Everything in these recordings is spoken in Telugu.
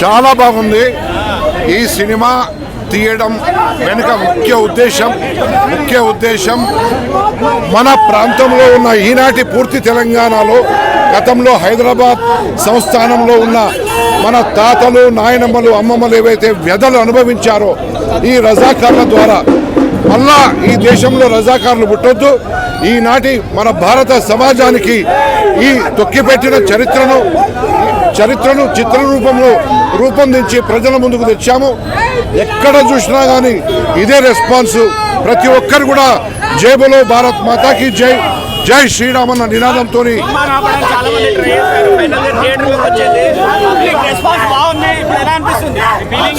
చాలా బాగుంది. ఈ సినిమా తీయడం వెనుక ముఖ్య ఉద్దేశం మన ప్రాంతంలో ఉన్న ఈనాటి పూర్తి తెలంగాణలో గతంలో హైదరాబాద్ సంస్థానంలో ఉన్న మన తాతలు, నాయనమ్మలు, అమ్మమ్మలు ఏవైతే వ్యధలు అనుభవించారో ఈ రజాకార్ల ద్వారా మళ్ళా ఈ దేశంలో రజాకారులు పుట్టొద్దు. ఈనాటి మన భారత సమాజానికి ఈ తొక్కిపెట్టిన చరిత్రను చిత్ర రూపంలో రూపొందించి ప్రజల ముందుకు తెచ్చాము. ఎక్కడ చూసినా కానీ ఇదే రెస్పాన్స్. ప్రతి ఒక్కరు కూడా జై బోలో భారత్ మాతాకి జై, జై శ్రీరామ్ అన్న నినాదంతో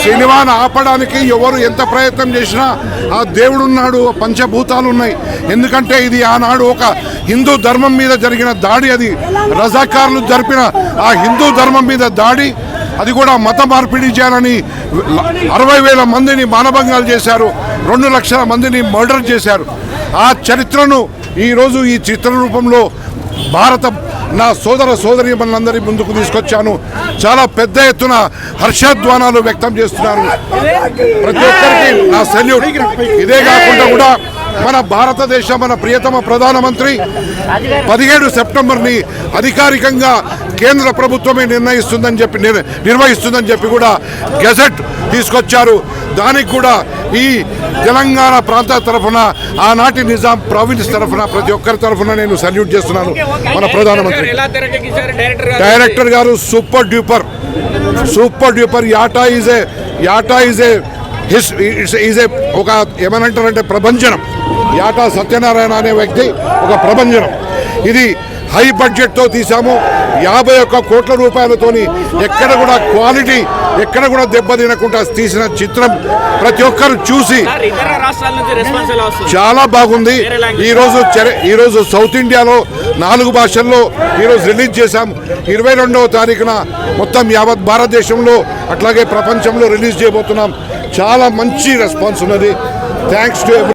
సినిమాను ఆపడానికి ఎవరు ఎంత ప్రయత్నం చేసినా ఆ దేవుడున్నాడు, పంచభూతాలు ఉన్నాయి. ఎందుకంటే ఇది ఆనాడు ఒక హిందూ ధర్మం మీద జరిగిన దాడి. అది రజాకారులు జరిపిన ఆ హిందూ ధర్మం మీద దాడి. అది కూడా మత మార్పిడి చేయాలని 60,000 మందిని మానభంగాలు చేశారు, 2 లక్షల మందిని మర్డర్ చేశారు. ఆ చరిత్రను ఈరోజు ఈ చిత్ర రూపంలో నా సోదరీమణులందరి ముందుకు తీసుకొచ్చాను. చాలా పెద్ద ఎత్తున హర్షధ్వానాలు వ్యక్తం చేస్తున్నారు. ప్రతి ఒక్కరికి నా సెల్యూట్. ఇదే కాకుండా కూడా మన భారతదేశం, మన ప్రియతమ ప్రధానమంత్రి 17 సెప్టెంబర్ని అధికారికంగా కేంద్ర ప్రభుత్వమే నిర్వహిస్తుందని చెప్పి కూడా గెజెట్ తీసుకొచ్చారు. దానికి కూడా ఈ తెలంగాణ ప్రాంత తరఫున, ఆనాటి నిజాం ప్రావిన్స్ తరఫున, ప్రతి ఒక్కరి తరఫున నేను సల్యూట్ చేస్తున్నాను. మన ప్రధానమంత్రి డైరెక్టర్ గారు సూపర్ డ్యూపర్. యాటా ఈజ్ ఏ ఒక ఏమనంటారంటే ప్రభంజనం. యాటా సత్యనారాయణ అనే వ్యక్తి ఒక ప్రభంజనం. ఇది హై బడ్జెట్తో తీసాము. 51 కోట్ల రూపాయలతోని ఎక్కడ కూడా క్వాలిటీ ఎక్కడ కూడా దెబ్బతినకుండా తీసిన చిత్రం. ప్రతి ఒక్కరు చూసి చాలా బాగుంది. ఈరోజు సౌత్ ఇండియాలో 4 భాషల్లో ఈరోజు రిలీజ్ చేశాం. 22వ తారీఖున మొత్తం యావత్ భారతదేశంలో అట్లాగే ప్రపంచంలో రిలీజ్ చేయబోతున్నాం. చాలా మంచి రెస్పాన్స్ ఉన్నది. Thanks to